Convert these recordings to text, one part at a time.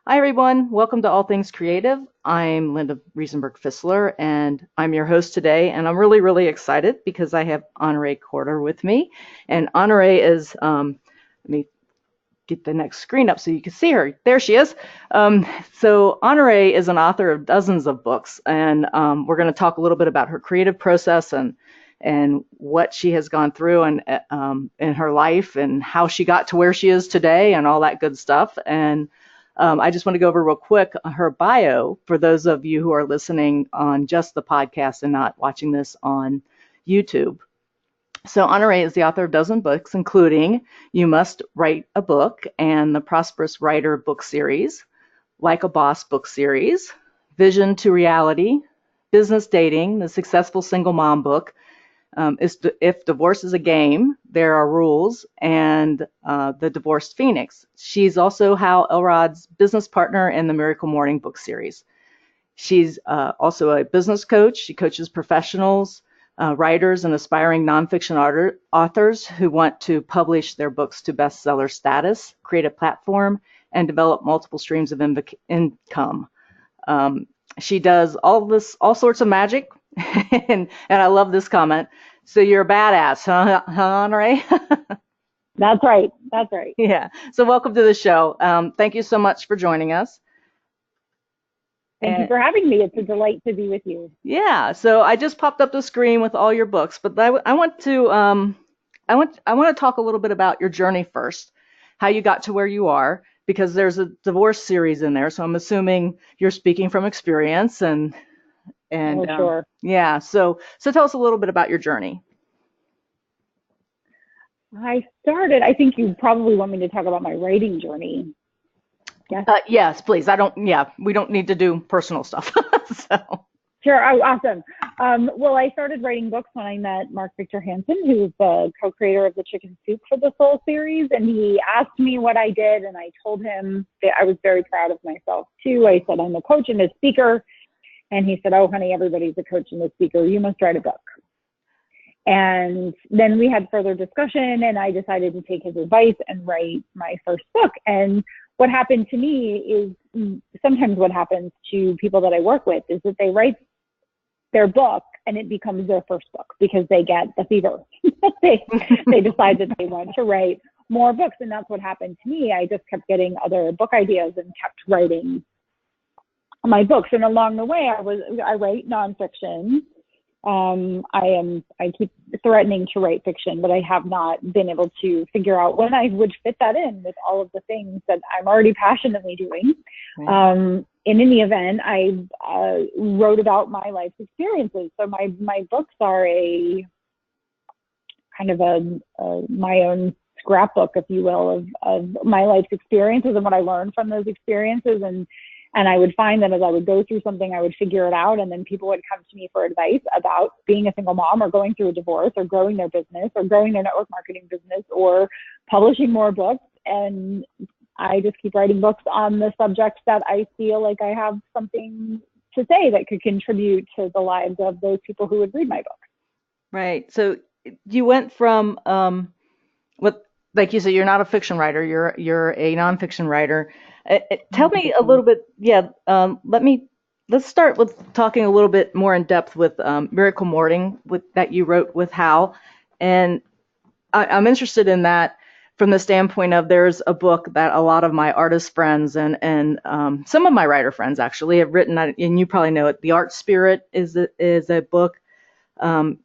Hi, everyone. Welcome to All Things Creative. I'm Linda Riesenberg Fisler, and I'm your host today. And I'm really, really excited because I have Honoree Corder with me. And Honoree is, let me get the next screen up so you can see her. There she is. So Honoree is an author of dozens of books, and we're going to talk a little bit about her creative process and what she has gone through and in her life and how she got to where she is today and all that good stuff. And I just want to go over real quick her bio for those of you who are listening on just the podcast and not watching this on YouTube. So Honoree is the author of a dozen books, including You Must Write a Book and the Prosperous Writer book series, Like a Boss book series, Vision to Reality, Business Dating, the Successful Single Mom book, If Divorce is a Game, There Are Rules, and The Divorced Phoenix. She's also Hal Elrod's business partner in the Miracle Morning book series. She's also a business coach. She coaches professionals, writers, and aspiring nonfiction authors who want to publish their books to bestseller status, create a platform, and develop multiple streams of income. She does all sorts of magic, and I love this comment. So you're a badass, huh, Honoree? That's right. That's right. Yeah. So welcome to the show. Thank you so much for joining us. Thank you for having me. It's a delight to be with you. Yeah, so I just popped up the screen with all your books, but I want to I want to talk a little bit about your journey first, how you got to where you are, because there's a divorce series in there, so I'm assuming you're speaking from experience and Oh, sure. yeah, so tell us a little bit about your journey. I think you probably want me to talk about my writing journey. Yes. Yes, please. We don't need to do personal stuff. So, Sure. Oh, awesome. Well, I started writing books when I met Mark Victor Hansen, who's the co-creator of the Chicken Soup for the Soul series. And he asked me what I did, and I told him that I was very proud of myself, too. I said, I'm a coach and a speaker. And he said, oh, honey, everybody's a coach and a speaker. You must write a book. And then we had further discussion, and I decided to take his advice and write my first book. And what happened to me is sometimes what happens to people that I work with is that they write their book and it becomes their first book because they get the fever. they, they decide that they want to write more books. And that's what happened to me. I just kept getting other book ideas and kept writing my books. And along the way, I write nonfiction. I keep threatening to write fiction, but I have not been able to figure out when I would fit that in with all of the things that I'm already passionately doing. Right. In any event, I wrote about my life's experiences. So my books are a kind of my own scrapbook, if you will, of my life's experiences and what I learned from those experiences. And I would find that as I would go through something, I would figure it out. And then people would come to me for advice about being a single mom or going through a divorce or growing their business or growing their network marketing business or publishing more books. And I just keep writing books on the subjects that I feel like I have something to say that could contribute to the lives of those people who would read my book. Right. So you went from what, like you said, you're not a fiction writer. You're a nonfiction writer. Tell me a little bit. Yeah. Let's start with talking a little bit more in depth with Miracle Morning that you wrote with Hal, and I'm interested in that from the standpoint of there's a book that a lot of my artist friends and some of my writer friends actually have written, and you probably know it. The Art Spirit is a book um,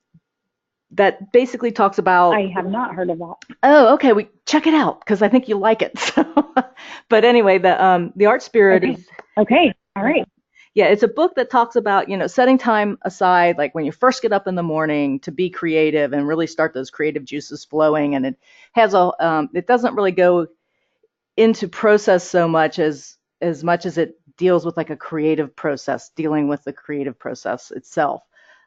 that basically talks about. I have not heard of that. Oh, okay. We check it out because I think you like it. So, but anyway, the Art Spirit Okay. is. Okay. All right. Yeah, it's a book that talks about, setting time aside, like when you first get up in the morning to be creative and really start those creative juices flowing. And it has it doesn't really go into process so much as it deals with like a creative process, dealing with the creative process itself.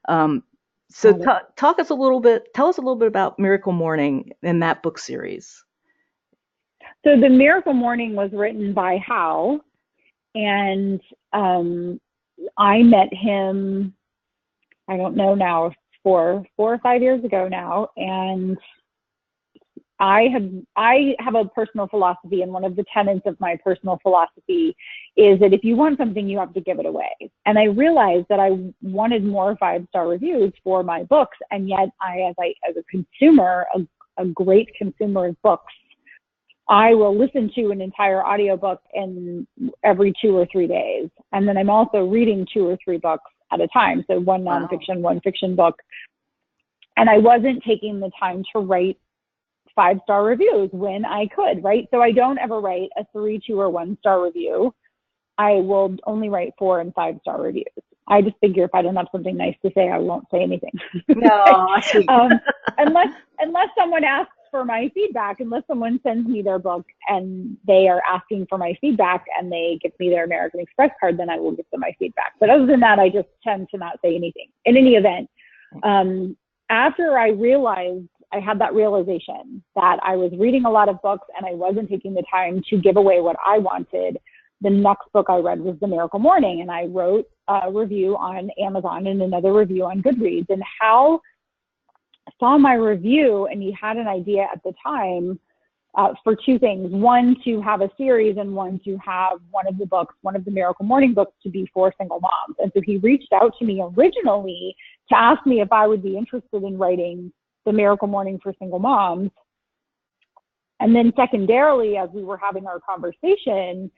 Um, so tell us a little bit about Miracle Morning in that book series. So the Miracle Morning was written by Hal, and I met him, I don't know now, 4 or 5 years ago now, and I have a personal philosophy, and one of the tenets of my personal philosophy is that if you want something, you have to give it away. And I realized that I wanted more 5-star reviews for my books, and yet as a consumer, a great consumer of books, I will listen to an entire audiobook in every 2 or 3 days. And then I'm also reading 2 or 3 books at a time. So one nonfiction, one fiction book. And I wasn't taking the time to write 5-star reviews when I could, right? So I don't ever write a 3, 2, or 1-star review. I will only write 4 and 5-star reviews. I just figure if I don't have something nice to say, I won't say anything. No, sweet. Unless someone asks for my feedback, unless someone sends me their book and they are asking for my feedback and they give me their American Express card, then I will give them my feedback. But other than that, I just tend to not say anything. In any event, after I had that realization that I was reading a lot of books and I wasn't taking the time to give away what I wanted, the next book I read was The Miracle Morning, and I wrote a review on Amazon and another review on Goodreads. And Hal saw my review, and he had an idea at the time for 2 things. One, to have a series, and one, to have one of the Miracle Morning books to be for single moms. And so he reached out to me originally to ask me if I would be interested in writing The Miracle Morning for single moms. And then secondarily, as we were having our conversation,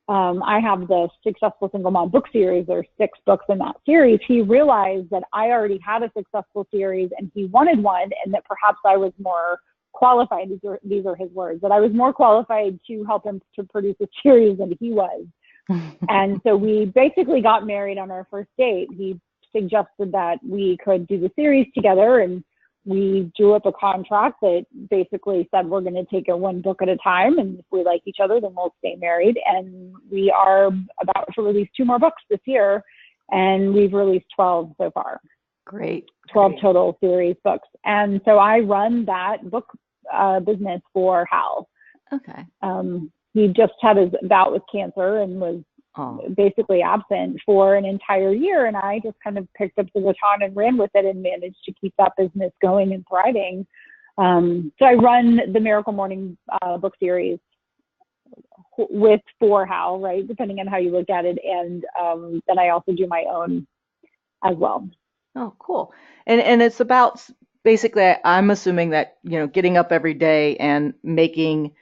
I have the Successful Single Mom book series. There's 6 books in that series. He realized that I already had a successful series and he wanted one, and that perhaps I was more qualified. These are his words, that I was more qualified to help him to produce a series than he was. And so we basically got married on our first date. He suggested that we could do the series together, and we drew up a contract that basically said we're going to take it 1 book at a time, and if we like each other, then we'll stay married. And we are about to release 2 more books this year, and we've released 12 so far. Great. 12 total series books. And so I run that book business for Hal. Okay. He just had his bout with cancer and was basically absent for an entire year, and I just kind of picked up the baton and ran with it and managed to keep that business going and thriving. So I run the Miracle Morning book series for Hal, right, depending on how you look at it, and then I also do my own as well. Oh, cool. And it's about, basically, I'm assuming that, getting up every day and making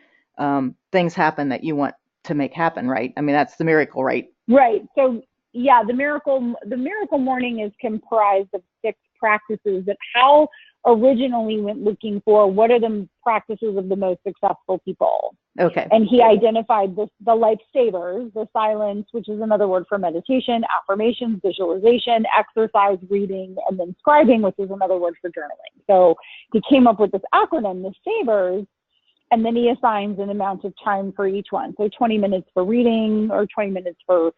things happen that you want to make happen, right? I mean, that's the miracle, right? Right. So yeah, the miracle morning is comprised of 6 practices that Hal originally went looking for. What are the practices of the most successful people? Okay. And he identified the lifesavers, the silence, which is another word for meditation, affirmations, visualization, exercise, reading, and then scribing, which is another word for journaling. So he came up with this acronym, the savers, and then he assigns an amount of time for each one. So 20 minutes for reading, or 20 minutes for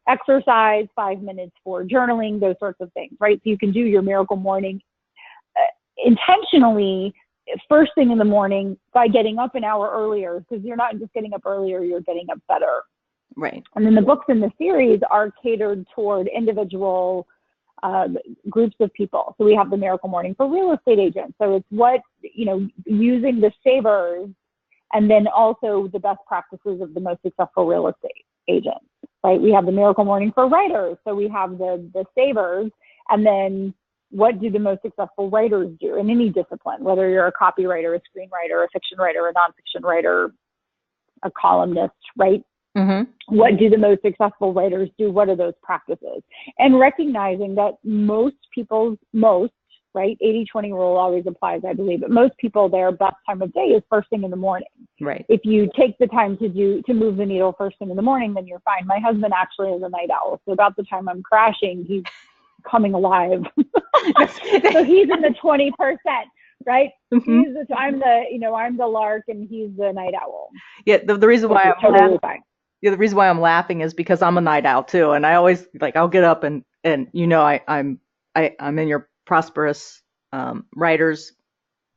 exercise, 5 minutes for journaling, those sorts of things, right? So you can do your miracle morning intentionally first thing in the morning by getting up an hour earlier, because you're not just getting up earlier, you're getting up better. Right. And then the books in the series are catered toward individual groups of people. So we have the Miracle Morning for real estate agents. So it's using the savers, and then also the best practices of the most successful real estate agents, right? We have the Miracle Morning for writers. So we have the savers, and then what do the most successful writers do in any discipline, whether you're a copywriter, a screenwriter, a fiction writer, a nonfiction writer, a columnist, right? Mm-hmm. What do the most successful writers do? What are those practices? And recognizing that most, right, 80-20 rule always applies, I believe, but most people, their best time of day is first thing in the morning. Right. If you take the time to move the needle first thing in the morning, then you're fine. My husband actually is a night owl. So about the time I'm crashing, he's coming alive. So he's in the 20%, right? Mm-hmm. I'm the lark and he's the night owl. Yeah. The reason why I'm totally fine. Yeah, the reason why I'm laughing is because I'm a night owl too, and I always I'll get up and I'm in your prosperous writers,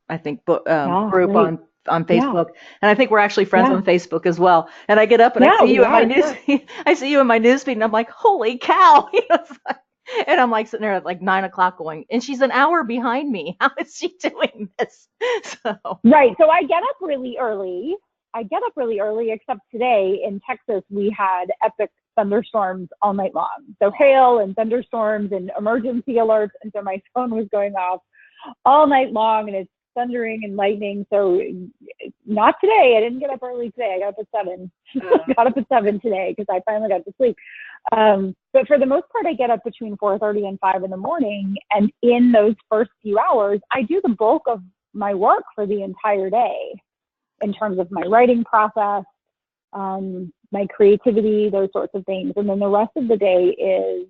I think, book group right. on Facebook, and I think we're actually friends on Facebook as well. And I get up and I see you in my news, I see you in my newsfeed, and I'm like, holy cow! And I'm like sitting there at like 9 o'clock going, and she's an hour behind me. How is she doing this? So, Right. So I get up really early. Except today in Texas, we had epic thunderstorms all night long. So hail and thunderstorms and emergency alerts. And so my phone was going off all night long, and it's thundering and lightning. So not today. I didn't get up early today. I got up at 7. I got up at 7 today because I finally got to sleep. But for the most part, I get up between 4:30 and 5 in the morning. And in those first few hours, I do the bulk of my work for the entire day in terms of my writing process, my creativity, those sorts of things. And then the rest of the day is,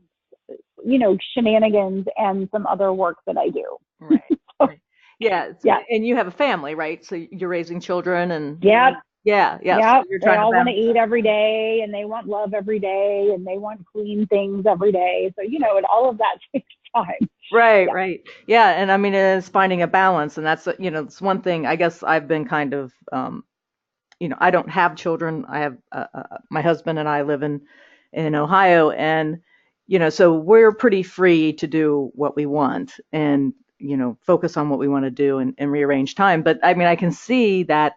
shenanigans and some other work that I do. right. So, Right. Yeah. yeah. And you have a family, right? So you're raising children and Yep. yeah. So Yep. you're They trying to all want to balance eat that. every day, and they want love every day, and they want clean things every day. So, and all of that takes time. Right, Yeah. right. Yeah. And I mean, it's finding a balance. And that's, it's one thing I guess I've been kind of, I don't have children. I have my husband and I live in Ohio, and so we're pretty free to do what we want and focus on what we want to do and rearrange time. But I mean, I can see that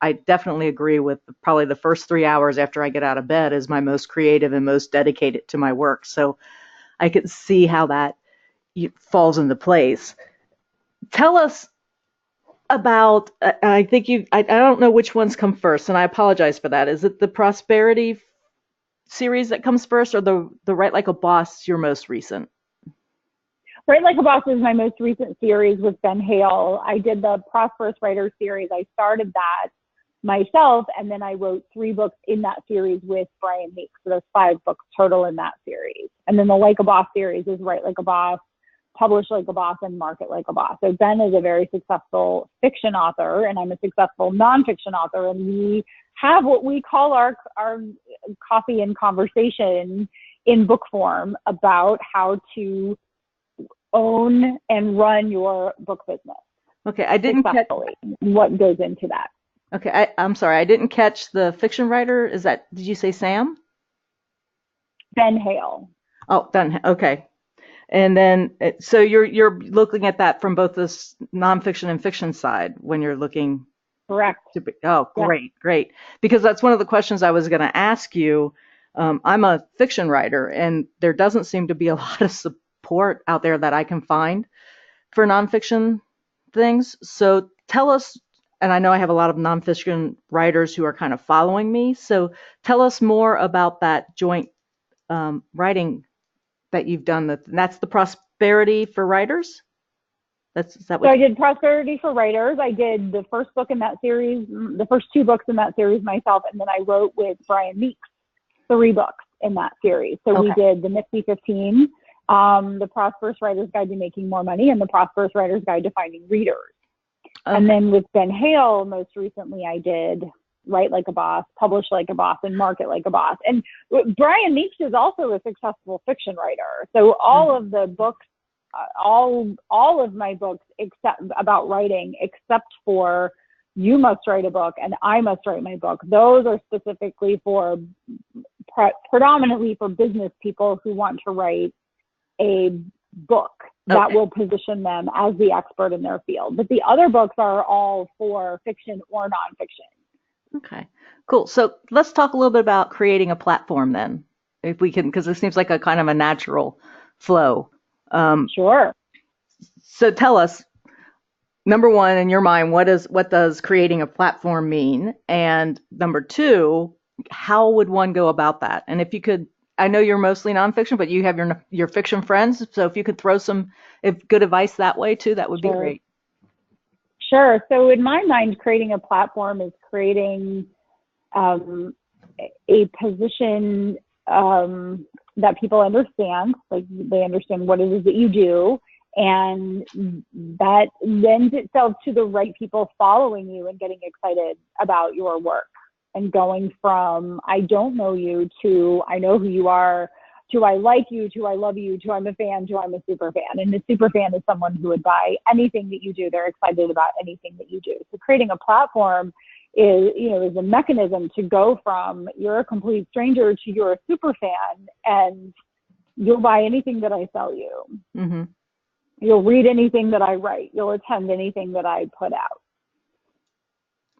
I definitely agree with probably the first 3 hours after I get out of bed is my most creative and most dedicated to my work. So I can see how that falls into place. Tell us about I think I don't know which ones come first, and I apologize for that. Is it the prosperity series that comes first, or the Write Like a Boss, your most recent? Write Like a Boss is my most recent series with Ben Hale. I did the Prosperous Writers series. I started that myself, and then I wrote 3 books in that series with Brian Meeks. So there's 5 books total in that series. And then the Like a Boss series is Write Like a Boss, Publish Like a Boss, and Market Like a Boss. So Ben is a very successful fiction author, and I'm a successful nonfiction author, and we have what we call our coffee and conversation in book form about how to own and run your book business. Okay, I didn't catch. What goes into that? Okay, I'm sorry, I didn't catch the fiction writer. Did you say Sam? Ben Hale. Oh, done. Okay. And then, so you're looking at that from both this nonfiction and fiction side when you're looking. Correct. Oh, great, yeah. Great. Because that's one of the questions I was going to ask you. I'm a fiction writer, and there doesn't seem to be a lot of support out there that I can find for nonfiction things. So tell us, and I know I have a lot of nonfiction writers who are kind of following me. So tell us more about that joint writing that you've done. That's the Prosperity for Writers? Is that what? So I did Prosperity for Writers. I did the first book in that series, the first 2 books in that series myself, and then I wrote with Brian Meeks 3 books in that series. So we did the Nifty 15, the Prosperous Writer's Guide to Making More Money, and the Prosperous Writer's Guide to Finding Readers. Okay. And then with Ben Hale, most recently, I did Write Like a Boss, Publish Like a Boss, and Market Like a Boss. And Brian Meeks is also a successful fiction writer. So all of the books, all of my books except about writing, except for You Must Write a Book and I Must Write My Book, those are specifically for predominantly for business people who want to write a book that will position them as the expert in their field. But the other books are all for fiction or nonfiction. Okay, cool. So let's talk a little bit about creating a platform then, if we can, because it seems like a kind of a natural flow. Sure. So tell us, number one, in your mind, what does creating a platform mean? And number 2, how would one go about that? And if you could, I know you're mostly nonfiction, but you have your fiction friends. So if you could throw some good advice that way too, that would be great. Sure. So in my mind, creating a platform is creating a position that people understand, like they understand what it is that you do, and that lends itself to the right people following you and getting excited about your work, and going from I don't know you to I know who you are, to I like you, to I love you, to I'm a fan, to I'm a super fan. And a super fan is someone who would buy anything that you do. They're excited about anything that you do. So creating a platform is a mechanism to go from you're a complete stranger to you're a super fan, and You'll buy anything that I sell you. Mm-hmm. You'll read anything that I write. You'll attend anything that I put out.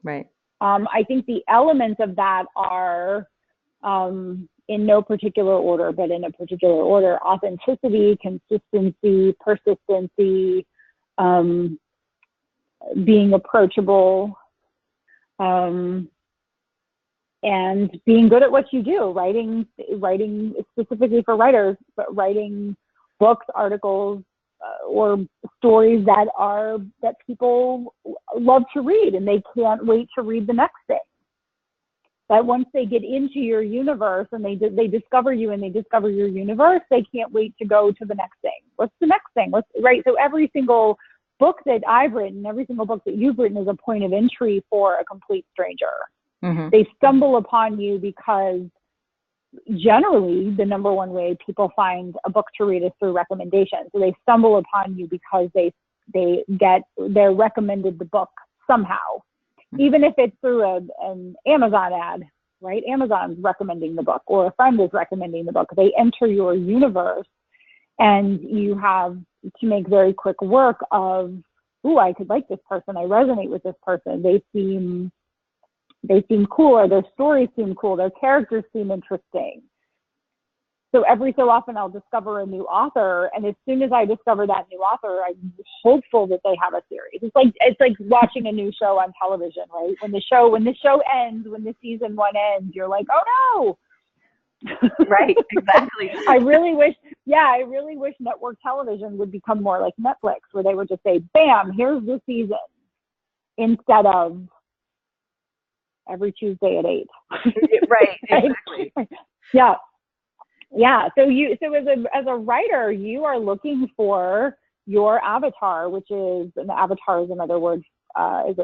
Right. I think the elements of that are, in no particular order, but in a particular order: authenticity, consistency, persistency, being approachable, and being good at what you do. Writing specifically for writers, but writing books, articles, or stories that people love to read, and they can't wait to read the next thing. That once they get into your universe and they discover you and they discover your universe, they can't wait to go to the next thing. What's the next thing? Right. So every single book that I've written, every single book that you've written is a point of entry for a complete stranger. Mm-hmm. They stumble upon you because generally the number one way people find a book to read is through recommendation. So they stumble upon you because they're recommended the book somehow, even if it's through an Amazon ad, right? Amazon's recommending the book, or a friend is recommending the book. They enter your universe, and you have to make very quick work of, ooh, I could like this person. I resonate with this person. They seem cool, or their stories seem cool. Their characters seem interesting. So every so often I'll discover a new author, and as soon as I discover that new author, I'm hopeful that they have a series. It's like watching a new show on television, right? When the show ends, when the season 1 ends, you're like, oh no. Right, exactly. I really wish network television would become more like Netflix, where they would just say, bam, here's the season, instead of every Tuesday at 8. Right, exactly. Yeah. Yeah. So as a writer, you are looking for your avatar, which is, an avatar is another word, is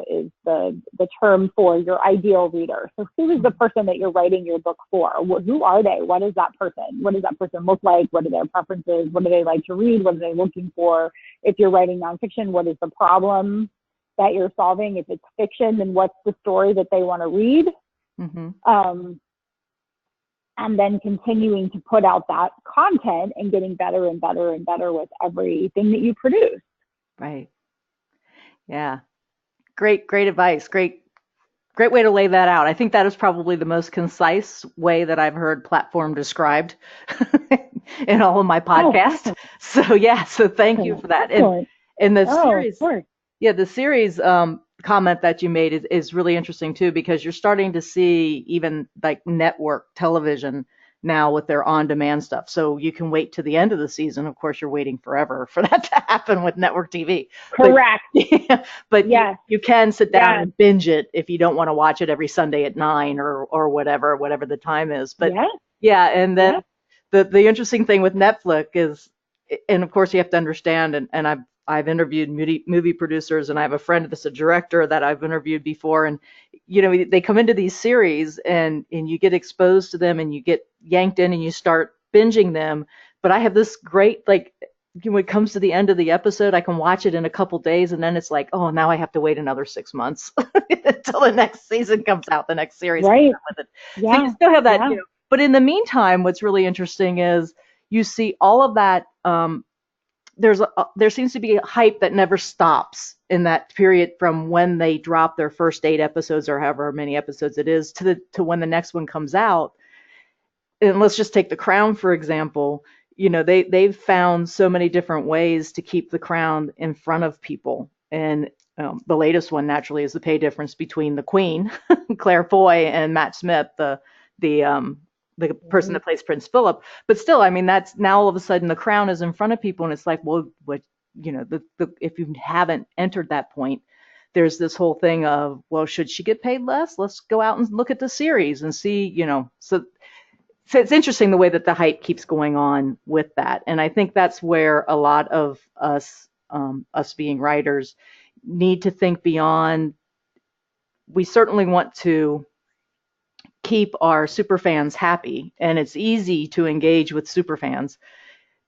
the term for your ideal reader. So who is the person that you're writing your book for? Who are they? What is that person? What does that person look like? What are their preferences? What do they like to read? What are they looking for? If you're writing nonfiction, what is the problem that you're solving? If it's fiction, then what's the story that they want to read? Mm-hmm. And then continuing to put out that content and getting better and better and better with everything that you produce. Right. Yeah. Great advice. Great way to lay that out. I think that is probably the most concise way that I've heard platform described in all of my podcasts. So thank you for that. And the series, the series comment that you made is really interesting too, because you're starting to see even like network television now with their on-demand stuff. So you can wait to the end of the season. Of course, you're waiting forever for that to happen with network TV. Correct. But yes. you can sit down and binge it if you don't want to watch it every Sunday at 9 or whatever the time is. But and then the interesting thing with Netflix is, and of course you have to understand, and I've interviewed movie producers, and I have a friend that's a director that I've interviewed before, and they come into these series and you get exposed to them and you get yanked in and you start binging them. But I have this great, like, when it comes to the end of the episode, I can watch it in a couple days, and then it's like, oh, now I have to wait another 6 months until the next season comes out, the next series comes out with it. Yeah. So you still have that, but in the meantime, what's really interesting is you see all of that. There seems to be a hype that never stops in that period from when they drop their first 8 episodes or however many episodes it is to when the next one comes out. And let's just take The Crown, for example. They've found so many different ways to keep The Crown in front of people. And the latest one, naturally, is the pay difference between the Queen, Claire Foy, and Matt Smith, the person that plays Prince Philip. But still, I mean, that's now all of a sudden The Crown is in front of people, and it's like, well, what, if you haven't entered that point, there's this whole thing of, well, should she get paid less? Let's go out and look at the series and see, So it's interesting the way that the hype keeps going on with that. And I think that's where a lot of us being writers need to think beyond. We certainly want to keep our superfans happy, and it's easy to engage with superfans,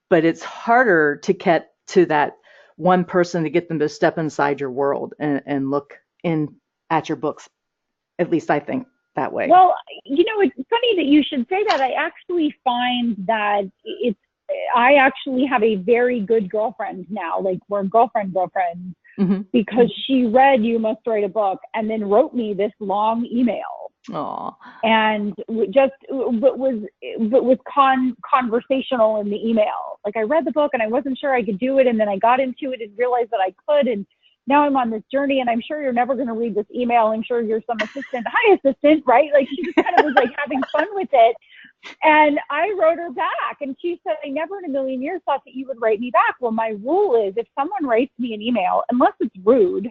but it's harder to get to that one person to get them to step inside your world and look in at your books. At least I think that way. Well, it's funny that you should say that. I actually find that it's I actually have a very good girlfriend now. Like, we're girlfriend, because she read You Must Write a Book and then wrote me this long email. Aw. And was conversational in the email. Like, I read the book and I wasn't sure I could do it, and then I got into it and realized that I could, and now I'm on this journey, and I'm sure you're never going to read this email. I'm sure you're some assistant. Hi, assistant, right? Like, she just kind of was like having fun with it. And I wrote her back, and she said, I never in a million years thought that you would write me back. Well, my rule is, if someone writes me an email, unless it's rude,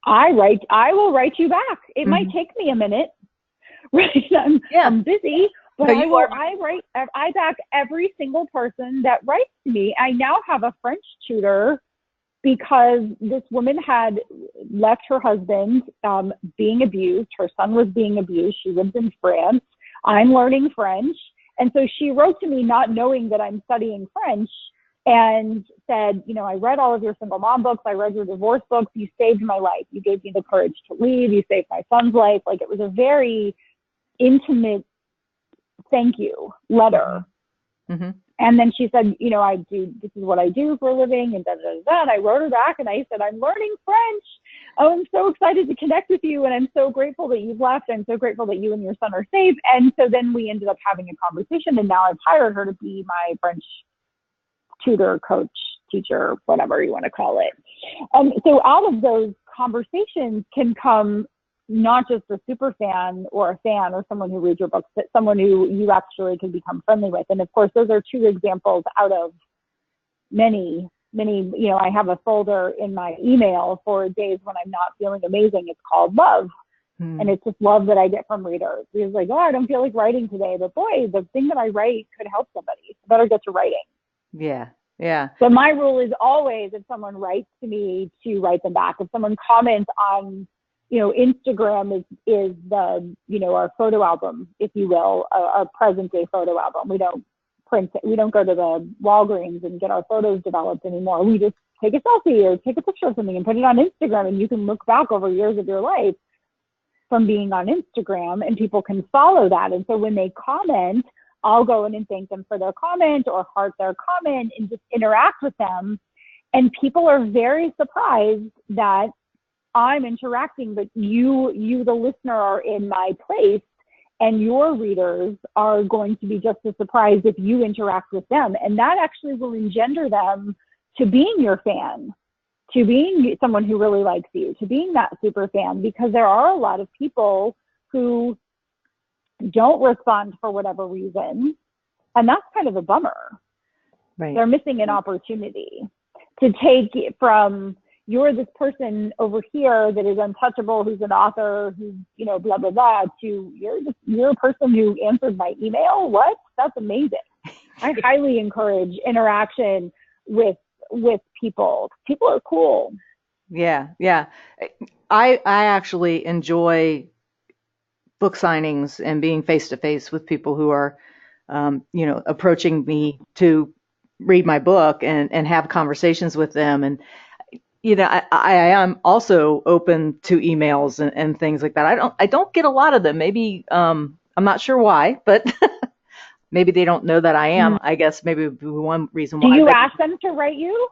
I will write you back. It might take me a minute, right? I'm busy, but I back every single person that writes to me. I now have a French tutor because this woman had left her husband being abused. Her son was being abused. She lives in France. I'm learning French. And so she wrote to me not knowing that I'm studying French, and said, I read all of your single mom books. I read your divorce books. You saved my life. You gave me the courage to leave. You saved my son's life. Like, it was a very intimate thank you letter. And then she said, this is what I do for a living, and da, da, da, da. And I wrote her back and I said, I'm learning French. Oh, I'm so excited to connect with you. And I'm so grateful that you've left. I'm so grateful that you and your son are safe. And so then we ended up having a conversation, and now I've hired her to be my French tutor, coach, teacher, whatever you want to call it. So out of those conversations can come not just a super fan or a fan or someone who reads your books, but someone who you actually can become friendly with. And of course, those are two examples out of many. I have a folder in my email for days when I'm not feeling amazing. It's called love. And it's just love that I get from readers. It's like, I don't feel like writing today, but boy, the thing that I write could help somebody. So better get to writing. Yeah. So my rule is always, if someone writes to me, to write them back. If someone comments on, Instagram is the, our photo album, if you will, our present day photo album. We don't print it. We don't go to the Walgreens and get our photos developed anymore. We just take a selfie or take a picture of something and put it on Instagram, and you can look back over years of your life from being on Instagram, and people can follow that. And so when they comment, I'll go in and thank them for their comment or heart their comment and just interact with them. And people are very surprised that I'm interacting, but you, the listener, are in my place, and your readers are going to be just as surprised if you interact with them. And that actually will engender them to being your fan, to being someone who really likes you, to being that super fan, because there are a lot of people who don't respond for whatever reason. And that's kind of a bummer. Right. They're missing an opportunity to take it from, you're this person over here that is untouchable, who's an author, who's, blah, blah, blah, to you're a person who answered my email. What? That's amazing. I highly encourage interaction with people. People are cool. Yeah. I actually enjoy book signings and being face to face with people who are, approaching me to read my book and have conversations with them. And, I am also open to emails and things like that. I don't get a lot of them. Maybe, I'm not sure why, but maybe they don't know that I am. I guess maybe one reason why. Do you ask them to write you?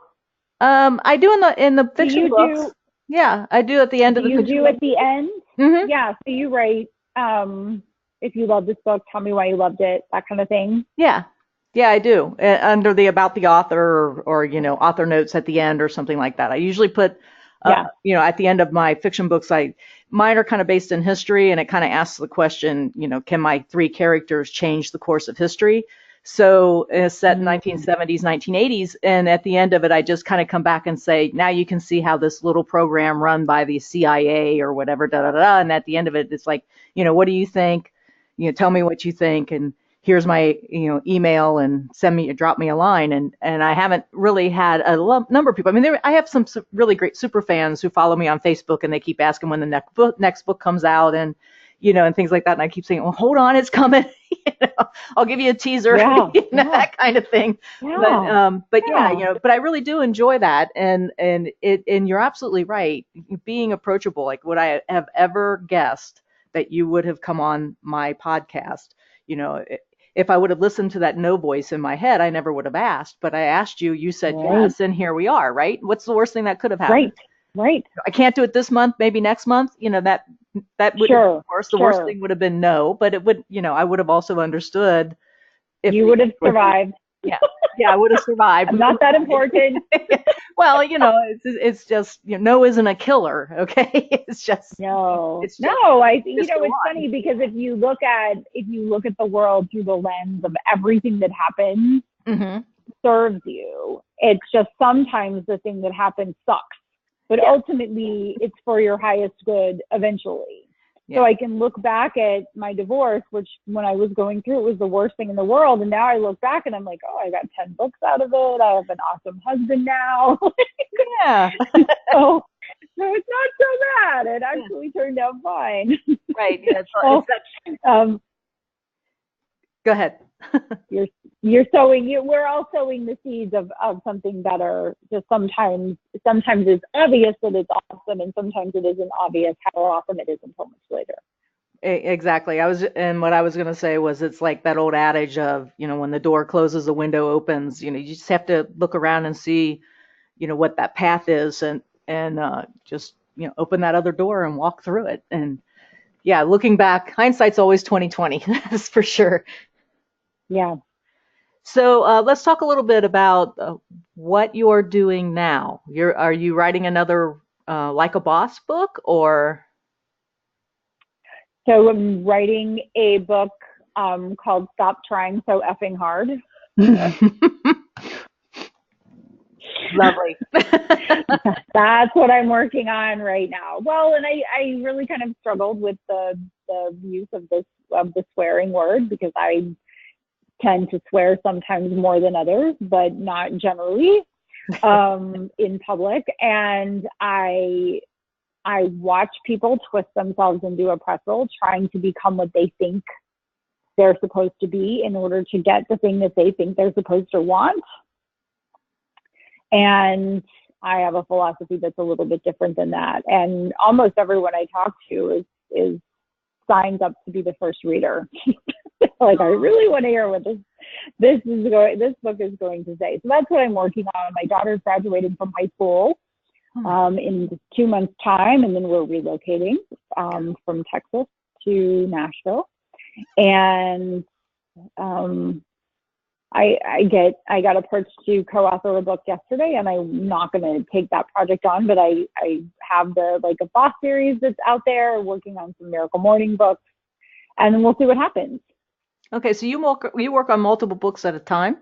I do in the fiction books. Yeah, I do at the end of the fiction. Do you do at the end? Mm-hmm. Yeah, so you write, if you love this book, tell me why you loved it, that kind of thing. Yeah, I do. Under the about the author or author notes at the end or something like that. I usually put, at the end of my fiction books, mine are kind of based in history, and it kind of asks the question, can my three characters change the course of history? So it's set in 1970s, 1980s, and at the end of it, I just kind of come back and say, now you can see how this little program run by the CIA or whatever, and at the end of it, it's like, what do you think? Tell me what you think, and here's my email, and drop me a line. And I haven't really had a number of people. I mean, I have some really great super fans who follow me on Facebook, and they keep asking when the next book comes out, and and things like that. And I keep saying, well, hold on, it's coming. I'll give you a teaser, that kind of thing. Yeah. But but I really do enjoy that. And you're absolutely right. Being approachable, like, would I have ever guessed that you would have come on my podcast? if I would have listened to that no voice in my head, I never would have asked. But I asked you, you said Right. yes, and here we are, right? What's the worst thing that could have happened? Right. Right. I can't do it this month, maybe next month. That would have been Sure. worse. The worst Sure. thing would have been no, but it would, I would have also understood if You the would have answer was survived. yeah, yeah, I would have survived. I'm not that important. Well, it's just, no isn't a killer, okay? It's just, No, it's no. just, You just know, go it's on. funny because if you look at the world through the lens of everything that happens Hmm. serves you, it's just sometimes the thing that happens sucks, but Yeah, ultimately it's for your highest good eventually. So yeah. I can look back at my divorce, which when I was going through, it was the worst thing in the world. And now I look back and I'm like, oh, I got 10 books out of it. I have an awesome husband now. Yeah. so, so it's not so bad. It Yeah. actually turned out fine. Right. Yeah. so, It's that. um, Go ahead. you're sowing, we're all sowing the seeds of something better. Just sometimes it's obvious that it's awesome, and sometimes it isn't obvious how awesome it is until much later. Exactly. And what I was going to say was it's like that old adage of, when the door closes, the window opens. You just have to look around and see, what that path is, and just, open that other door and walk through it. And yeah, looking back, hindsight's always 2020. That's for sure. Yeah. So let's talk a little bit about what you're doing now. Are you writing another Like a Boss book, or? So I'm writing a book called Stop Trying So Effing Hard. Lovely. That's what I'm working on right now. Well, and I really kind of struggled with the use of the swearing word, because I tend to swear sometimes more than others, but not generally in public. And I watch people twist themselves into a pretzel trying to become what they think they're supposed to be in order to get the thing that they think they're supposed to want. And I have a philosophy that's a little bit different than that. And almost everyone I talk to is signs up to be the first reader. Like, I really want to hear what this book is going to say. So that's what I'm working on. My daughter's graduating from high school in 2 months' time, and then we're relocating from Texas to Nashville. And I got approached to co-author a book yesterday, and I'm not going to take that project on, but I have the Like a Boss series that's out there, working on some Miracle Morning books, and then we'll see what happens. Okay, so you work on multiple books at a time?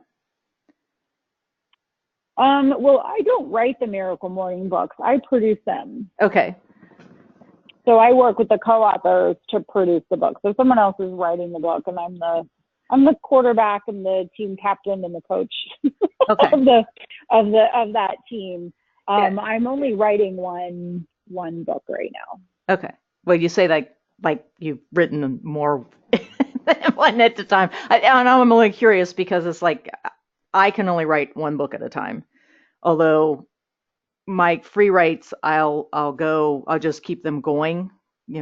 Well, I don't write the Miracle Morning books. I produce them. Okay. So I work with the co-authors to produce the book. So someone else is writing the book, and I'm the quarterback and the team captain and the coach Okay. of that team. Yeah. I'm only writing one book right now. Okay. Well, you say like you've written more than one at a time. And I'm only curious because it's like I can only write one book at a time. Although my free writes, I'll just keep them going,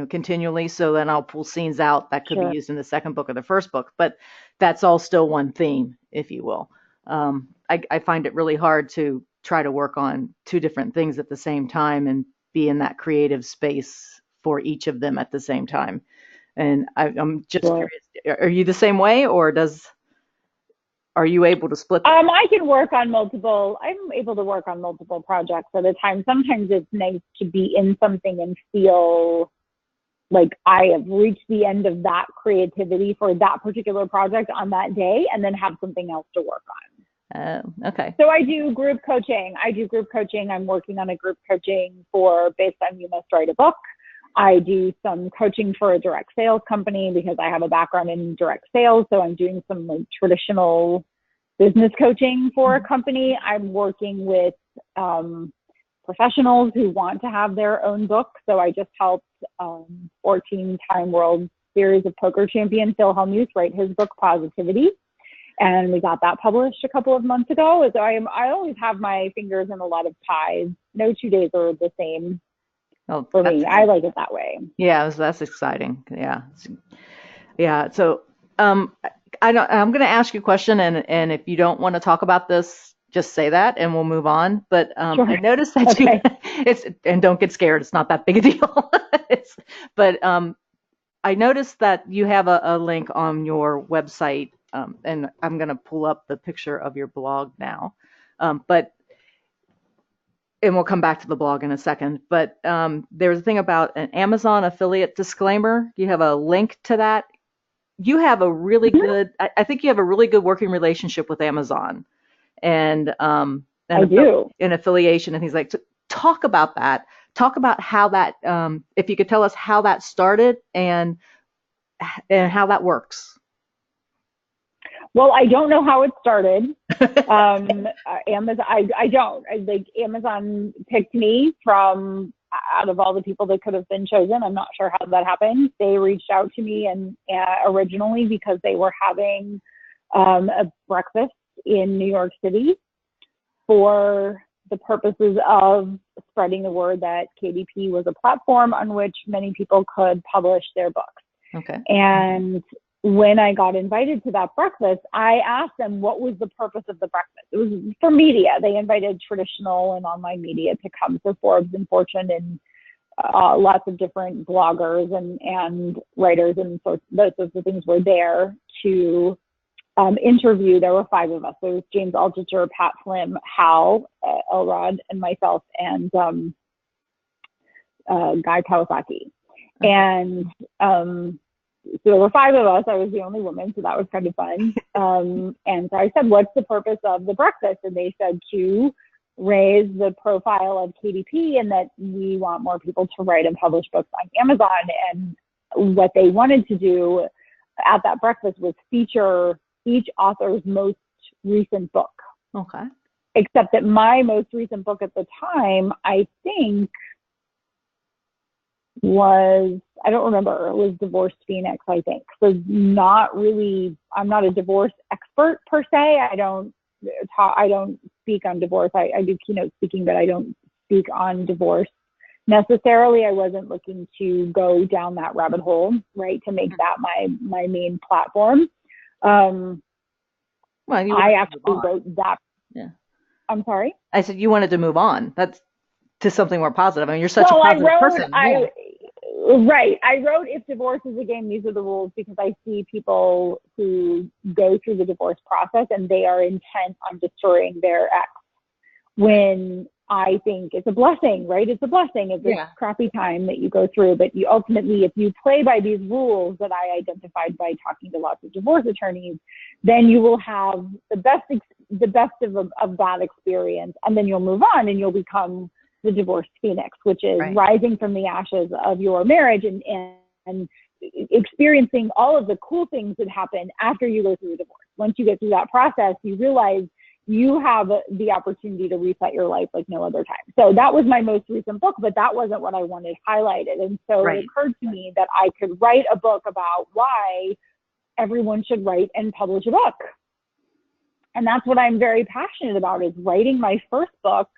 continually. So then I'll pull scenes out that could be Sure. used in the second book or the first book, but that's all still one theme, if you will. I find it really hard to try to work on two different things at the same time and be in that creative space for each of them at the same time. And I'm just Sure. curious, are you the same way, or are you able to split them? I can work on multiple. I'm able to work on multiple projects at a time. Sometimes it's nice to be in something and feel like I have reached the end of that creativity for that particular project on that day, and then have something else to work on. Okay. So I do group coaching. I'm working on a group coaching based on You Must Write a Book. I do some coaching for a direct sales company because I have a background in direct sales. So I'm doing some like traditional business coaching for a company. I'm working with professionals who want to have their own book. So I just helped 14-time World Series of Poker champion Phil Hellmuth write his book Positivity, and we got that published a couple of months ago. So I always have my fingers in a lot of pies. No 2 days are the same Oh, for me. I like it that way. yeah, that's exciting. Yeah. Yeah. So, I'm going to ask you a question, and if you don't want to talk about this, just say that, and we'll move on. But I Sure. noticed that you, Okay. it's, and don't get scared. It's not that big a deal. But I noticed that you have a link on your website, and I'm going to pull up the picture of your blog now. But and we'll come back to the blog in a second. But there's a thing about an Amazon affiliate disclaimer. You have a link to that. You have a really Mhm. good, I think you have a really good working relationship with Amazon and I do. an affiliation and things like. Talk about that. Talk about how that, if you could tell us how that started and how that works. Well, I don't know how it started. Amazon, I don't. Like Amazon picked me from out of all the people that could have been chosen. I'm not sure how that happened. They reached out to me and originally because they were having a breakfast in New York City for the purposes of spreading the word that KDP was a platform on which many people could publish their books. Okay. And when I got invited to that breakfast, I asked them what was the purpose of the breakfast. It was for media. They invited traditional and online media to come. So Forbes and Fortune and lots of different bloggers and writers and those sorts of things were there to interview. There were 5 of us. There was James Altucher, Pat Flynn, Hal Elrod, and myself, and Guy Kawasaki. And so there were 5 of us. I was the only woman, so that was kind of fun. And so I said, what's the purpose of the breakfast? And they said to raise the profile of KDP and that we want more people to write and publish books on Amazon. And what they wanted to do at that breakfast was feature each author's most recent book. Okay. Except that my most recent book at the time, I think, was, I don't remember, it was Divorced Phoenix, I think. So not really, I'm not a divorce expert per se. I don't speak on divorce. I do keynote speaking, but I don't speak on divorce necessarily. I wasn't looking to go down that rabbit hole, right, to make that my main platform. Well, I actually wrote that. Yeah. I'm sorry? I said you wanted to move on. That's to something more positive. I mean, you're such a positive person. Right. I wrote If Divorce is a Game, These Are the Rules, because I see people who go through the divorce process and they are intent on destroying their ex, when I think it's a blessing, right? It's a blessing. It's a crappy time that you go through, but you ultimately, if you play by these rules that I identified by talking to lots of divorce attorneys, then you will have the best of that experience, and then you'll move on and you'll become the divorced phoenix, which is rising from the ashes of your marriage and experiencing all of the cool things that happen after you go through a divorce. Once you get through that process, you realize you have the opportunity to reset your life like no other time. So that was my most recent book, but that wasn't what I wanted highlighted. And so it occurred to me that I could write a book about why everyone should write and publish a book. And that's what I'm very passionate about, is writing my first book,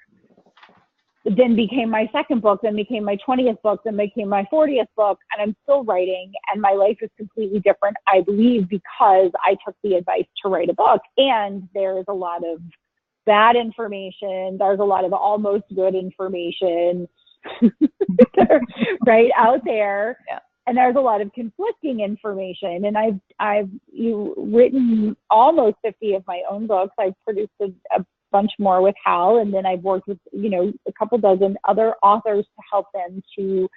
then became my second book, then became my 20th book, then became my 40th book, and I'm still writing, and my life is completely different, I believe, because I took the advice to write a book. And there's a lot of bad information, there's a lot of almost good information right out there. Yeah. And there's a lot of conflicting information. And I've written almost 50 of my own books. I've produced a bunch more with Hal, and then I've worked with a couple dozen other authors to help them to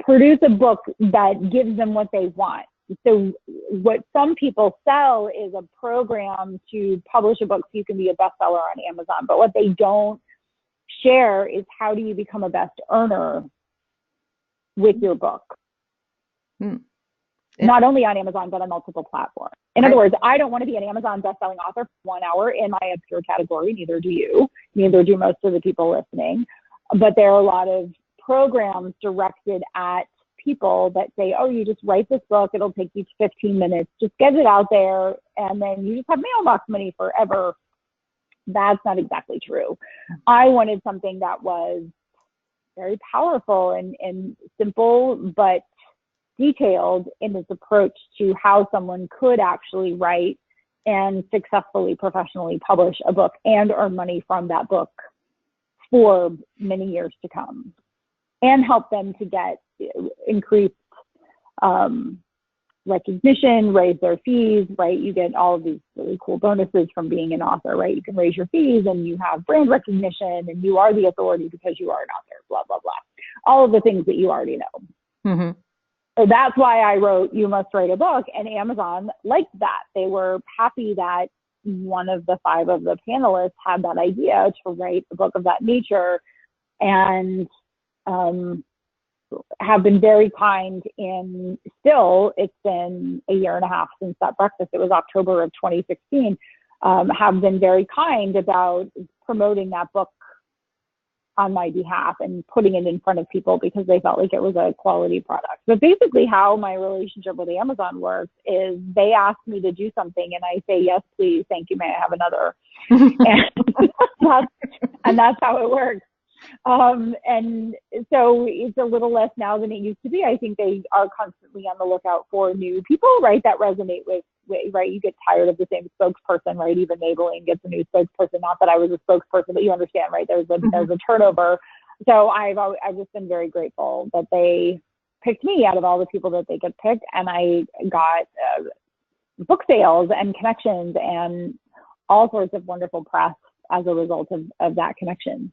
produce a book that gives them what they want. So what some people sell is a program to publish a book so you can be a bestseller on Amazon, but what they don't share is how do you become a best earner with your book. Not only on Amazon, but on multiple platforms. In other words, I don't want to be an Amazon bestselling author for 1 hour in my obscure category. Neither do you. Neither do most of the people listening. But there are a lot of programs directed at people that say, oh, you just write this book. It'll take you 15 minutes. Just get it out there. And then you just have mailbox money forever. That's not exactly true. I wanted something that was very powerful and simple, but detailed in its approach to how someone could actually write and successfully professionally publish a book and earn money from that book for many years to come, and help them to get increased recognition, raise their fees, right? You get all of these really cool bonuses from being an author, right? You can raise your fees and you have brand recognition and you are the authority because you are an author, blah, blah, blah. All of the things that you already know. Mm-hmm. So that's why I wrote You Must Write a Book, and Amazon liked that. They were happy that one of the 5 of the panelists had that idea to write a book of that nature, and have been very kind in, still, it's been a year and a half since that breakfast, it was October of 2016, have been very kind about promoting that book on my behalf and putting it in front of people because they felt like it was a quality product. But basically how my relationship with Amazon works is they ask me to do something and I say, yes, please, thank you, may I have another? and that's how it works. And so it's a little less now than it used to be. I think they are constantly on the lookout for new people, right, that resonate with, right? You get tired of the same spokesperson, right? Even Maybelline gets a new spokesperson. Not that I was a spokesperson, but you understand, right? There's a turnover. So I've just been very grateful that they picked me out of all the people that they could pick, and I got book sales and connections and all sorts of wonderful press as a result of that connection.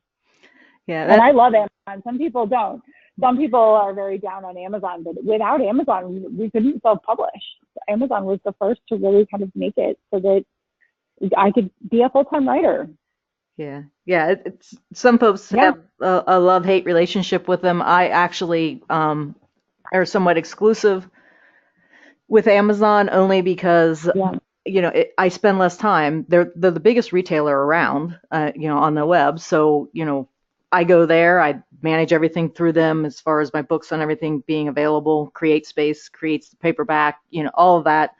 Yeah, and I love Amazon. Some people don't. Some people are very down on Amazon, but without Amazon, we couldn't self-publish. Amazon was the first to really kind of make it so that I could be a full-time writer. Yeah. It's some folks have a love-hate relationship with them. I actually are somewhat exclusive with Amazon only because I spend less time. They're the biggest retailer around, on the web. So I go there, I manage everything through them as far as my books and everything being available, create space, creates the paperback, all of that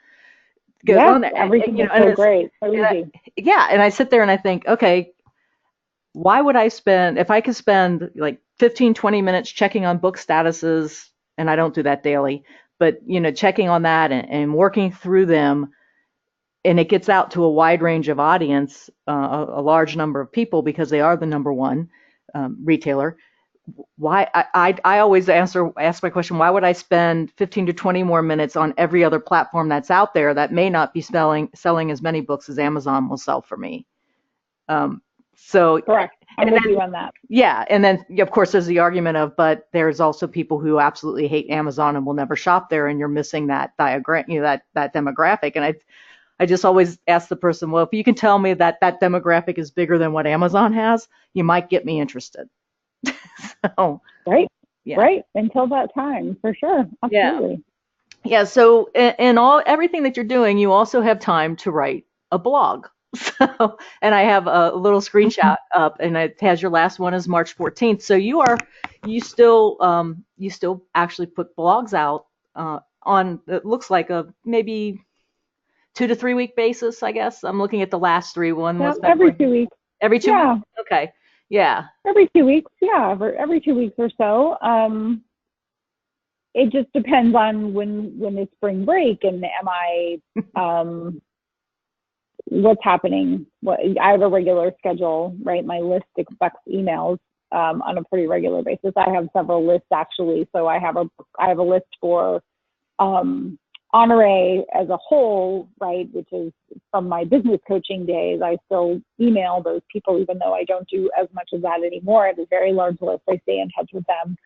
goes on there. Everything is so great, so easy. And I sit there and I think, okay, why would I if I could spend like 15, 20 minutes checking on book statuses, and I don't do that daily, but, checking on that and working through them, and it gets out to a wide range of audience, a large number of people because they are the number one retailer. Why I always ask my question, why would I spend 15 to 20 more minutes on every other platform that's out there that may not be selling as many books as Amazon will sell for me? So correct. I'm with you on that. Yeah. And then of course there's the argument of, but there's also people who absolutely hate Amazon and will never shop there, and you're missing that diagram, that demographic. And I just always ask the person, well, if you can tell me that demographic is bigger than what Amazon has, you might get me interested. So, right. Until that time, for sure. Absolutely. Yeah. So in everything that you're doing, you also have time to write a blog. So, and I have a little screenshot up, and it has your last one is March 14th. So you still actually put blogs out on, it looks like a maybe 2 to 3 week basis, I guess. I'm looking at the last 3 one. Every 2 weeks. Every 2 weeks? Okay. Yeah. Every 2 weeks. Yeah. Every 2 weeks or so. It just depends on when it's spring break and am I, what's happening. I have a regular schedule, right? My list expects emails on a pretty regular basis. I have several lists actually. So I have a list for Honoree as a whole, right, which is from my business coaching days. I still email those people, even though I don't do as much of that anymore. I have a very large list. I stay in touch with them.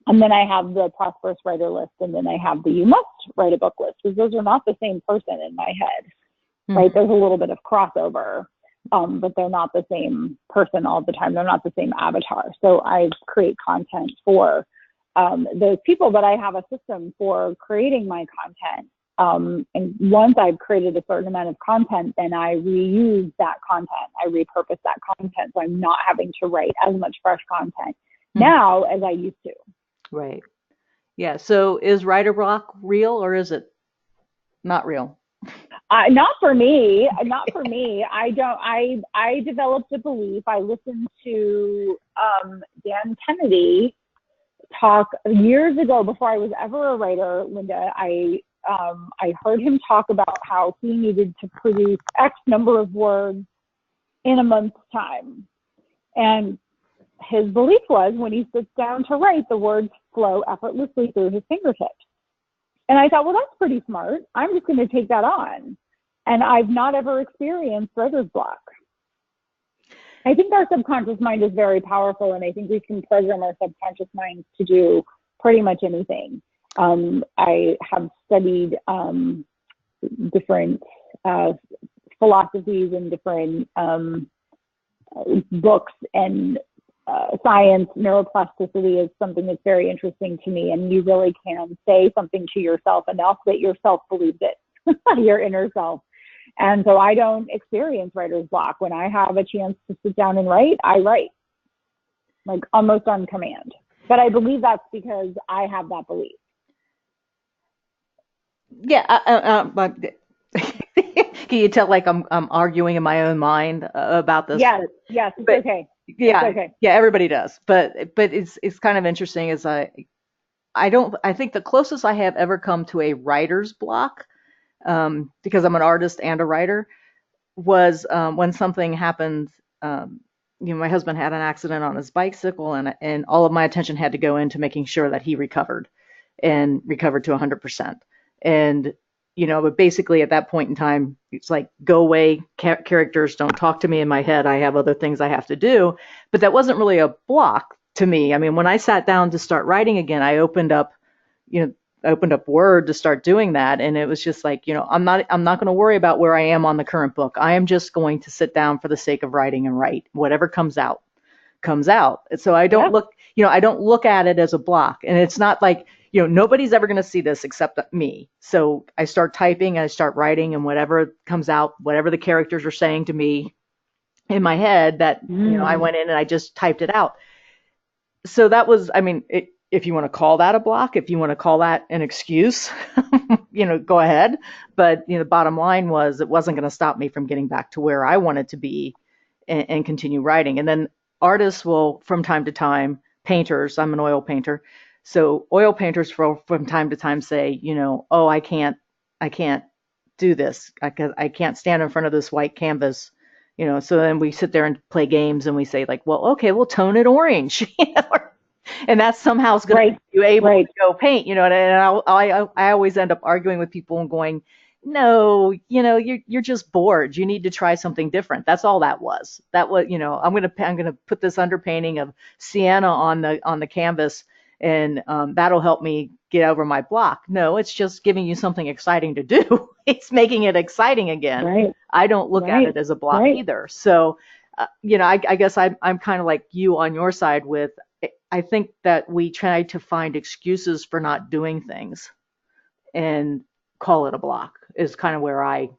And then I have the Prosperous Writer list, and then I have the You Must Write a Book list, because those are not the same person in my head, right? There's a little bit of crossover, but they're not the same person all the time. They're not the same avatar. So I create content for those people, but I have a system for creating my content. And once I've created a certain amount of content, then I reuse that content. I repurpose that content. So I'm not having to write as much fresh content now as I used to. Right. Yeah. So is writer block real, or is it not real? Not for me. Not for me. I developed a belief. I listened to Dan Kennedy talk years ago, before I was ever a writer, Linda. I heard him talk about how he needed to produce X number of words in a month's time. And his belief was when he sits down to write, the words flow effortlessly through his fingertips. And I thought, well, that's pretty smart. I'm just going to take that on. And I've not ever experienced writer's block. I think our subconscious mind is very powerful, and I think we can program our subconscious minds to do pretty much anything. I have studied different philosophies and different books, and science. Neuroplasticity is something that's very interesting to me, and you really can say something to yourself enough that yourself believes it, your inner self. And so I don't experience writer's block. When I have a chance to sit down and write, I write, like almost on command. But I believe that's because I have that belief. Yeah, but can you tell like I'm arguing in my own mind about this? Yes, yes, it's But okay. yeah, It's okay. yeah, everybody does. But it's kind of interesting is I think the closest I have ever come to a writer's block, because I'm an artist and a writer, was when something happened. My husband had an accident on his bicycle, and all of my attention had to go into making sure that he recovered and recovered to 100%. And but basically at that point in time, it's like, go away, characters, don't talk to me in my head. I have other things I have to do. But that wasn't really a block to me. I mean, when I sat down to start writing again, I opened up Word to start doing that, and it was just like, I'm not going to worry about where I am on the current book. I am just going to sit down for the sake of writing and write. Whatever comes out comes out. And so I don't look at it as a block. And it's not like, nobody's ever going to see this except me. So I start typing, I start writing, and whatever comes out, whatever the characters are saying to me in my head, that I went in and I just typed it out. So that was, I mean, if you want to call that a block, if you want to call that an excuse, go ahead. But the bottom line was, it wasn't going to stop me from getting back to where I wanted to be and continue writing. And then artists will, from time to time, painters, I'm an oil painter, so oil painters from time to time say, oh, I can't do this. I can't stand in front of this white canvas. So then we sit there and play games, and we say like, well, okay, we'll tone it orange, and that somehow is going to make you able to go paint, and I always end up arguing with people and going, no, you're just bored. You need to try something different. That's all that was. That was, I'm gonna put this underpainting of sienna on the canvas, and that'll help me get over my block. No, it's just giving you something exciting to do. It's making it exciting again. Right. I don't look at it as a block either. So, I guess I'm kind of like you on your side with, I think that we try to find excuses for not doing things and call it a block is kind of where I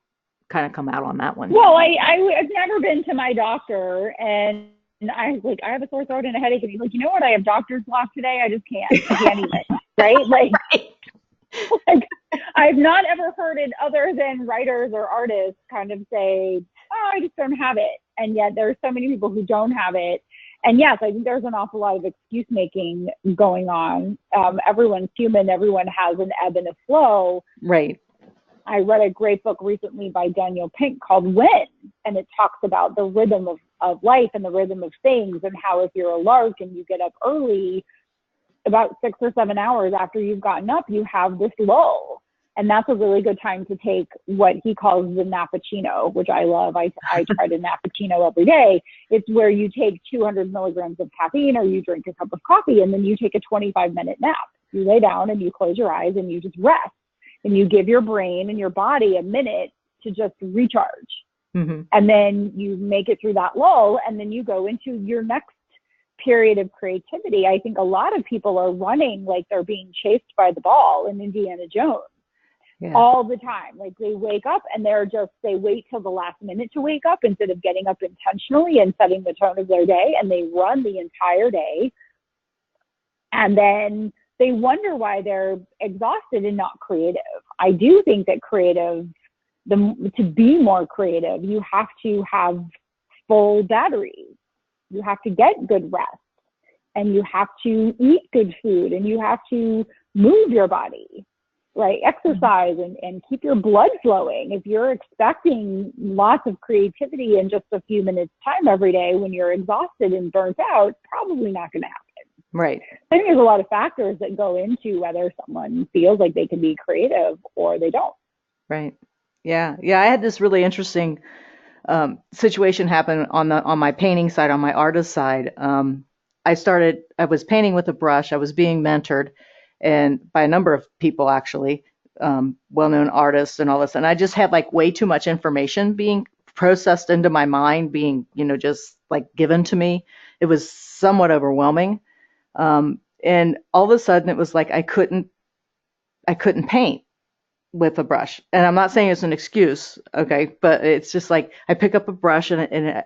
kind of come out on that one. Well, I've never been to my doctor, and I was like, I have a sore throat and a headache, and he's like, you know what? I have doctor's block today. I just can't. I can't even. Right? Like, like, I've not ever heard it other than writers or artists kind of say, oh, I just don't have it. And yet there are so many people who don't have it. And yes, I think there's an awful lot of excuse making going on. Everyone's human. Everyone has an ebb and a flow. Right. I read a great book recently by Daniel Pink called When, and it talks about the rhythm of life and the rhythm of things, and how if you're a lark and you get up early, about 6 or 7 hours after you've gotten up, you have this lull. And that's a really good time to take what he calls the nappuccino, which I love. I try to nappuccino every day. It's where you take 200 milligrams of caffeine, or you drink a cup of coffee, and then you take a 25-minute nap. You lay down and you close your eyes and you just rest. And you give your brain and your body a minute to just recharge. Mm-hmm. And then you make it through that lull, and then you go into your next period of creativity. I think a lot of people are running like they're being chased by the ball in Indiana Jones. Yeah. All the time. Like, they wake up and they wait till the last minute to wake up instead of getting up intentionally and setting the tone of their day, and they run the entire day. And then they wonder why they're exhausted and not creative. I do think that to be more creative, you have to have full batteries. You have to get good rest. and you have to eat good food, and you have to move your body, right? Exercise and keep your blood flowing. If you're expecting lots of creativity in just a few minutes time every day when you're exhausted and burnt out, probably not going to happen. Right. I think there's a lot of factors that go into whether someone feels like they can be creative or they don't. Right. Yeah. Yeah. I had this really interesting situation happen on my painting side, on my artist side. I was painting with a brush. I was being mentored, and by a number of people actually, well-known artists and all this. And I just had like way too much information being processed into my mind, being, just like given to me. It was somewhat overwhelming. And all of a sudden it was like I couldn't paint with a brush. And I'm not saying it's an excuse, okay, but it's just like I pick up a brush and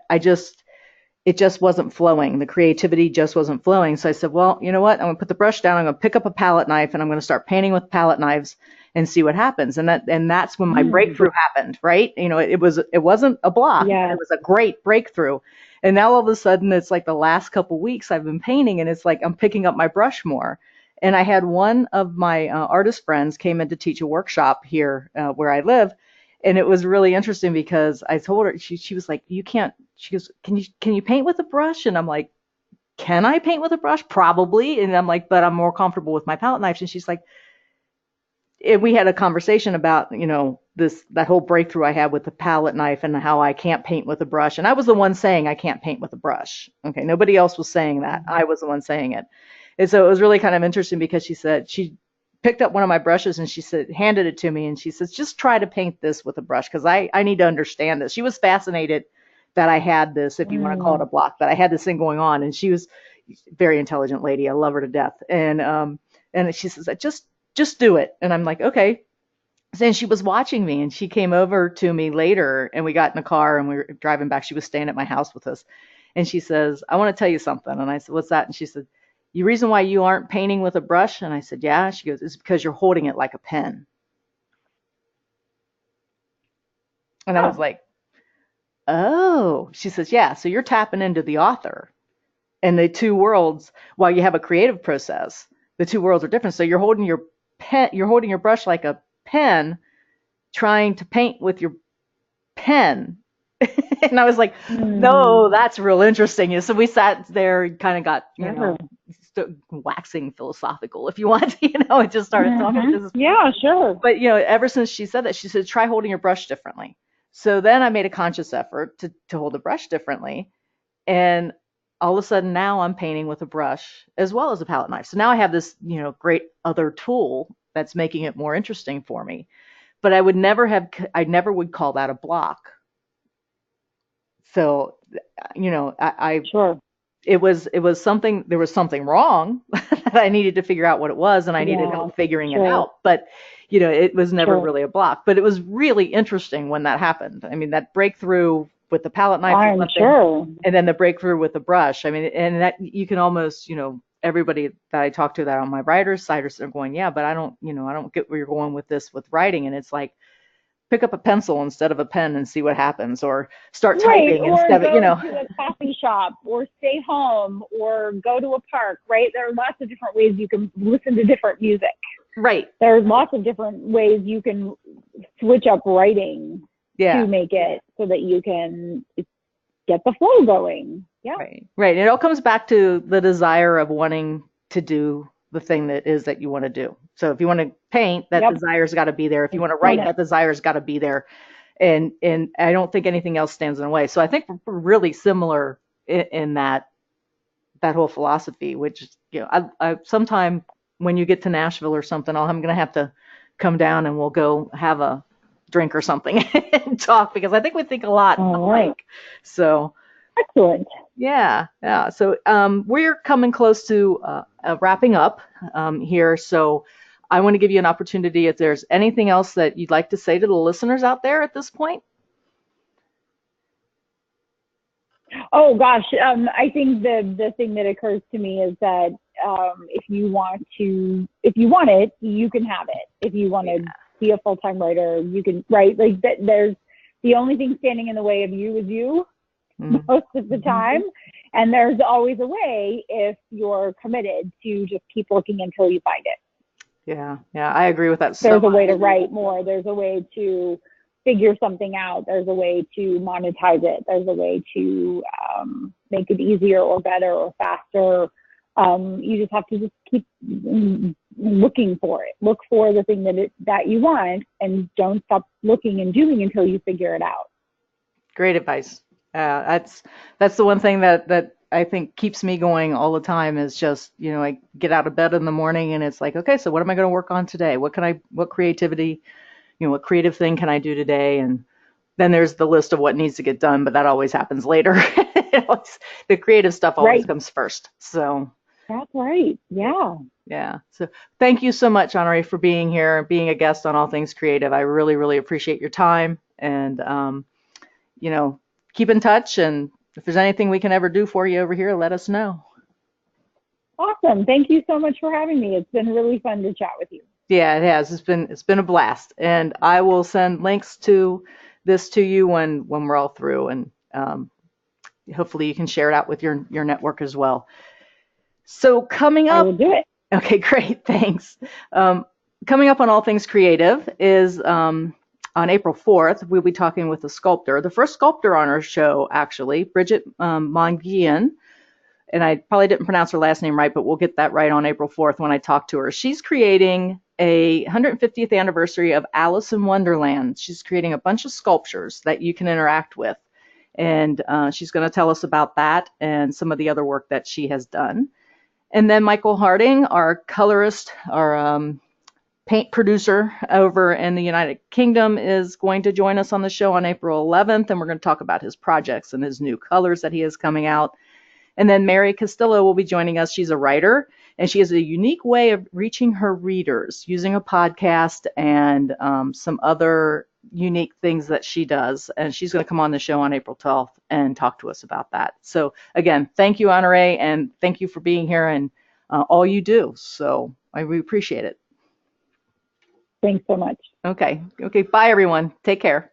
it just wasn't flowing. The creativity just wasn't flowing. So I said, well, you know what? I'm gonna put the brush down. I'm gonna pick up a palette knife and I'm gonna start painting with palette knives and see what happens. And that's when my breakthrough happened, right? It wasn't a block. Yeah. It was a great breakthrough. And now all of a sudden it's like the last couple weeks I've been painting and it's like I'm picking up my brush more. And I had one of my artist friends came in to teach a workshop here where I live. And it was really interesting because I told her, she was like, you can't, she goes, can you paint with a brush? And I'm like, can I paint with a brush? Probably. And I'm like, but I'm more comfortable with my palette knives. And she's like, and we had a conversation about, that whole breakthrough I had with the palette knife and how I can't paint with a brush. And I was the one saying I can't paint with a brush. Okay. Nobody else was saying that. I was the one saying it. And so it was really kind of interesting because she said, she picked up one of my brushes and she said, handed it to me. And she says, just try to paint this with a brush because I need to understand this. She was fascinated that I had this, if you want to call it a block, that I had this thing going on. And she was a very intelligent lady. I love her to death. And she says, just do it. And I'm like, okay. And she was watching me and she came over to me later and we got in the car and we were driving back. She was staying at my house with us. And she says, I want to tell you something. And I said, what's that? And she said, the reason why you aren't painting with a brush? And I said, yeah. She goes, it's because you're holding it like a pen. And I was like, oh. She says, yeah. So you're tapping into the author. And the two worlds, while you have a creative process, the two worlds are different. So you're holding your brush like a pen, trying to paint with your pen. And I was like, no, that's real interesting. So we sat there and kind of got, waxing philosophical, if you want, it just started talking. Yeah, sure. But, ever since she said that, she said, try holding your brush differently. So then I made a conscious effort to hold the brush differently. And all of a sudden now I'm painting with a brush as well as a palette knife. So now I have this, great other tool that's making it more interesting for me. But I never would call that a block. So, Sure. It was something, there was something wrong that I needed to figure out what it was and I needed help figuring it out. But, it was never really a block, but it was really interesting when that happened. I mean, that breakthrough with the palette knife, I'm sure. and then the breakthrough with the brush. I mean, and that you can almost, everybody that I talk to that on my writer's side are going, yeah, but I don't get where you're going with this with writing. And it's like, pick up a pencil instead of a pen and see what happens, or start typing instead of, Or go to a coffee shop, or stay home, or go to a park, right? There are lots of different ways you can listen to different music. Right. There's lots of different ways you can switch up writing to make it so that you can get the flow going. Yeah. Right. It all comes back to the desire of wanting to do the thing that you want to do. So if you want to paint, that desire's got to be there. If you want to write, that desire's got to be there. And I don't think anything else stands in the way. So I think we're really similar in that whole philosophy, which, I sometime when you get to Nashville or something, I'm going to have to come down and we'll go have a drink or something and talk, because I think we think a lot alike. So excellent. Yeah. So we're coming close to wrapping up here. So I want to give you an opportunity if there's anything else that you'd like to say to the listeners out there at this point. Oh gosh, I think the thing that occurs to me is that if you want it, you can have it. If you want to be a full-time writer, you can write. Like that. There's the only thing standing in the way of you is you. Mm. most of the time. And there's always a way if you're committed to just keep looking until you find it. Yeah, yeah, I agree with that so There's a way much. to write more. There's a way to figure something out. There's a way to monetize it. There's a way to make it easier or better or faster. You just have to just keep looking for it. Look for the thing that you want, and don't stop looking and doing until you figure it out. Great advice. That's the one thing that I think keeps me going all the time is just, I get out of bed in the morning and it's like, okay, so what am I going to work on today? What creativity, what creative thing can I do today? And then there's the list of what needs to get done, but that always happens later. The creative stuff always Right. comes first. So That's right. Yeah. yeah. So thank you so much, Honoree, for being here, being a guest on All Things Creative. I really, really appreciate your time, and you know, keep in touch. And if there's anything we can ever do for you over here, let us know. Awesome. Thank you so much for having me. It's been really fun to chat with you. Yeah, it has. It's been a blast, and I will send links to this to you when we're all through, and hopefully you can share it out with your network as well. So coming I will up, do it. okay, great, thanks. Coming up on All Things Creative is on April 4th, we'll be talking with a sculptor, the first sculptor on our show, actually, Bridget Monguian. And I probably didn't pronounce her last name right, but we'll get that right on April 4th when I talk to her. She's creating a 150th anniversary of Alice in Wonderland. She's creating a bunch of sculptures that you can interact with. And she's going to tell us about that and some of the other work that she has done. And then Michael Harding, our colorist, our paint producer over in the United Kingdom, is going to join us on the show on April 11th, and we're going to talk about his projects and his new colors that he has coming out. And then Mary Castillo will be joining us. She's a writer, and she has a unique way of reaching her readers using a podcast and some other unique things that she does. And she's going to come on the show on April 12th and talk to us about that. So again, thank you, Honoree, and thank you for being here and all you do. So I really appreciate it. Thanks so much. Okay. Bye, everyone. Take care.